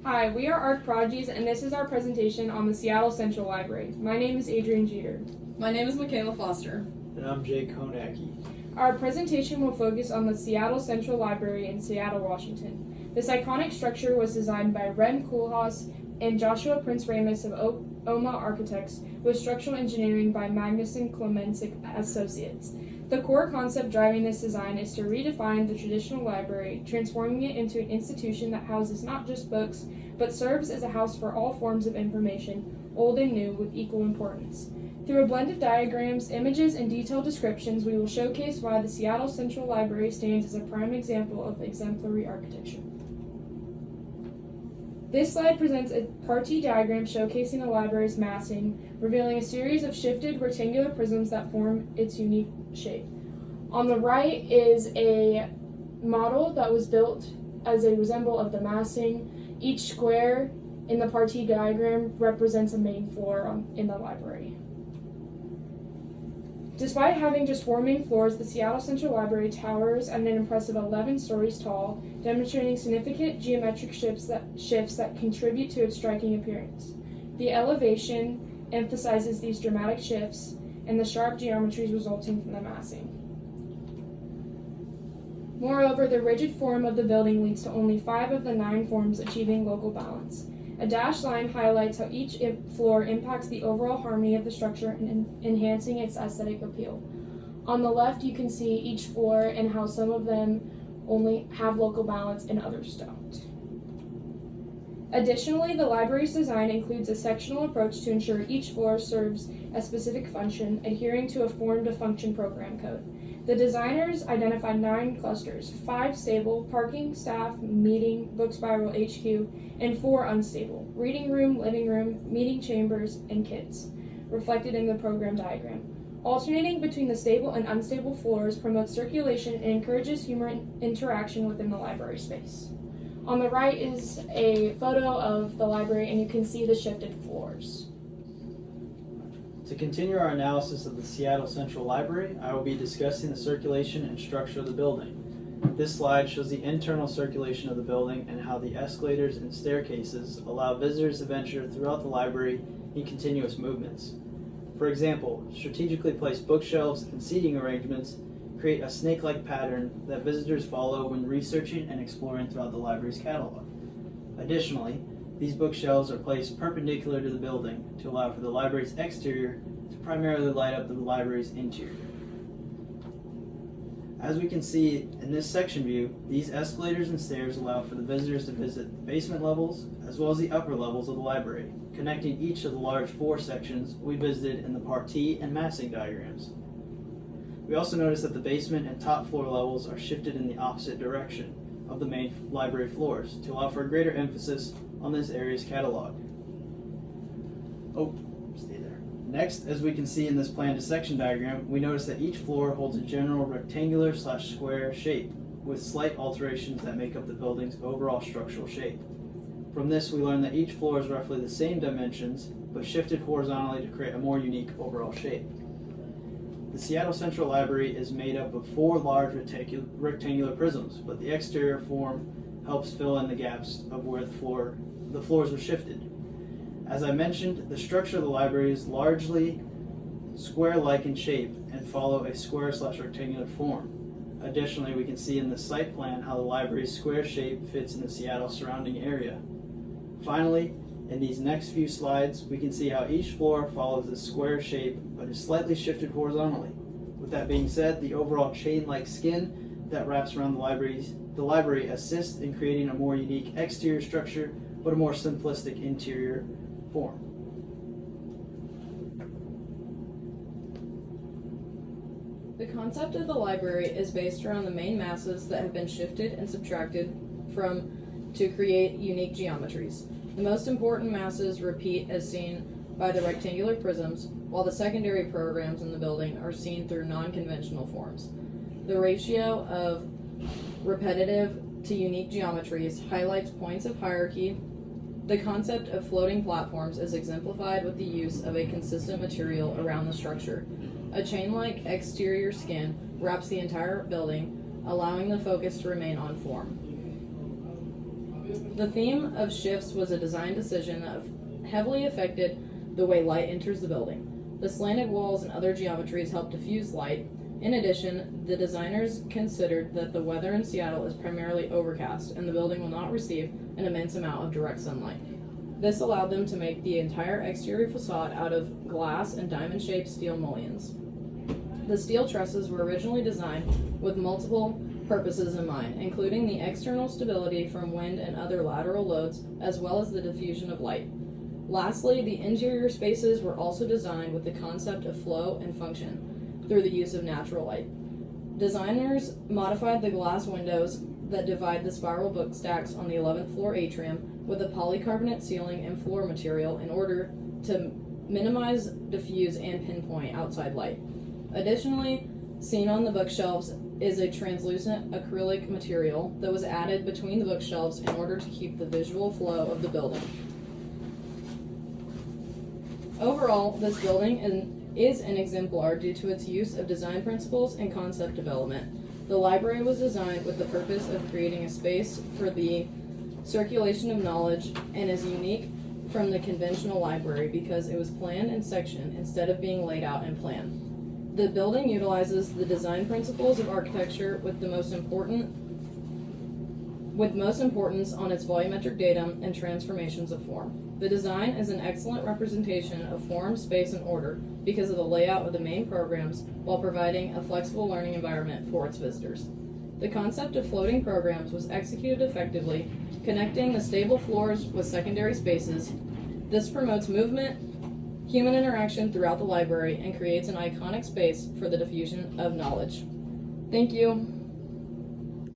Hi, we are Arc Prodigies, and this is our presentation on the Seattle Central Library. My name is Adrienne Jeter. My name is Makayla Foster. And I'm Hojnacki. Our presentation will focus on the Seattle Central Library in Seattle, Washington. This iconic structure was designed by Ren Koolhaas and Joshua Prince Ramus of OMA Architects, with structural engineering by Magnuson Clemensic Associates. The core concept driving this design is to redefine the traditional library, transforming it into an institution that houses not just books, but serves as a house for all forms of information, old and new, with equal importance. Through a blend of diagrams, images, and detailed descriptions, we will showcase why the Seattle Central Library stands as a prime example of exemplary architecture. This slide presents a partie diagram showcasing the library's massing, revealing a series of shifted rectangular prisms that form its unique shape. On the right is a model that was built as a resemble of the massing. Each square in the partie diagram represents a main floor in the library. Despite having just 4 main floors, the Seattle Central Library towers at an impressive 11 stories tall, demonstrating significant geometric shifts that contribute to its striking appearance. The elevation emphasizes these dramatic shifts and the sharp geometries resulting from the massing. Moreover, the rigid form of the building leads to only 5 of the 9 forms achieving local balance. A dashed line highlights how each floor impacts the overall harmony of the structure and enhancing its aesthetic appeal. On the left, you can see each floor and how some of them only have local balance and others don't. Additionally, the library's design includes a sectional approach to ensure each floor serves a specific function, adhering to a form-to-function program code. The designers identified 9 clusters, 5 stable, parking, staff, meeting, book spiral, HQ, and 4 unstable, reading room, living room, meeting chambers, and kids, reflected in the program diagram. Alternating between the stable and unstable floors promotes circulation and encourages human interaction within the library space. On the right is a photo of the library, and you can see the shifted floors. To continue our analysis of the Seattle Central Library, I will be discussing the circulation and structure of the building. This slide shows the internal circulation of the building and how the escalators and staircases allow visitors to venture throughout the library in continuous movements. For example, strategically placed bookshelves and seating arrangements create a snake-like pattern that visitors follow when researching and exploring throughout the library's catalog. Additionally, these bookshelves are placed perpendicular to the building to allow for the library's exterior to primarily light up the library's interior. As we can see in this section view, these escalators and stairs allow for the visitors to visit the basement levels as well as the upper levels of the library, connecting each of the large 4 sections we visited in the partie and massing diagrams. We also notice that the basement and top floor levels are shifted in the opposite direction of the main library floors to allow for a greater emphasis on this area's catalog. Stay there. Next, as we can see in this plan to section diagram, we notice that each floor holds a general rectangular/square shape with slight alterations that make up the building's overall structural shape. From this, we learn that each floor is roughly the same dimensions, but shifted horizontally to create a more unique overall shape. The Seattle Central Library is made up of 4 large rectangular prisms, but the exterior form helps fill in the gaps of where the floors were shifted. As I mentioned, the structure of the library is largely square-like in shape and follow a square/rectangular form. Additionally, we can see in the site plan how the library's square shape fits in the Seattle surrounding area. Finally, in these next few slides, we can see how each floor follows a square shape but is slightly shifted horizontally. With that being said, the overall chain-like skin that wraps around the library assists in creating a more unique exterior structure but a more simplistic interior form. The concept of the library is based around the main masses that have been shifted and subtracted from to create unique geometries. The most important masses repeat as seen by the rectangular prisms, while the secondary programs in the building are seen through non-conventional forms. The ratio of repetitive to unique geometries highlights points of hierarchy. The concept of floating platforms is exemplified with the use of a consistent material around the structure. A chain-like exterior skin wraps the entire building, allowing the focus to remain on form. The theme of shifts was a design decision that heavily affected the way light enters the building. The slanted walls and other geometries help diffuse light. In addition, the designers considered that the weather in Seattle is primarily overcast and the building will not receive an immense amount of direct sunlight. This allowed them to make the entire exterior facade out of glass and diamond-shaped steel mullions. The steel trusses were originally designed with multiple purposes in mind, including the external stability from wind and other lateral loads, as well as the diffusion of light. Lastly, the interior spaces were also designed with the concept of flow and function through the use of natural light. Designers modified the glass windows that divide the spiral book stacks on the 11th floor atrium with a polycarbonate ceiling and floor material in order to minimize, diffuse, and pinpoint outside light. Additionally, seen on the bookshelves is a translucent acrylic material that was added between the bookshelves in order to keep the visual flow of the building. Overall, this building is an exemplar due to its use of design principles and concept development. The library was designed with the purpose of creating a space for the circulation of knowledge and is unique from the conventional library because it was planned in section instead of being laid out in plan. The building utilizes the design principles of architecture with most importance on its volumetric datum and transformations of form. The design is an excellent representation of form, space, and order because of the layout of the main programs while providing a flexible learning environment for its visitors. The concept of floating programs was executed effectively, connecting the stable floors with secondary spaces. This promotes movement, human interaction throughout the library, and creates an iconic space for the diffusion of knowledge. Thank you.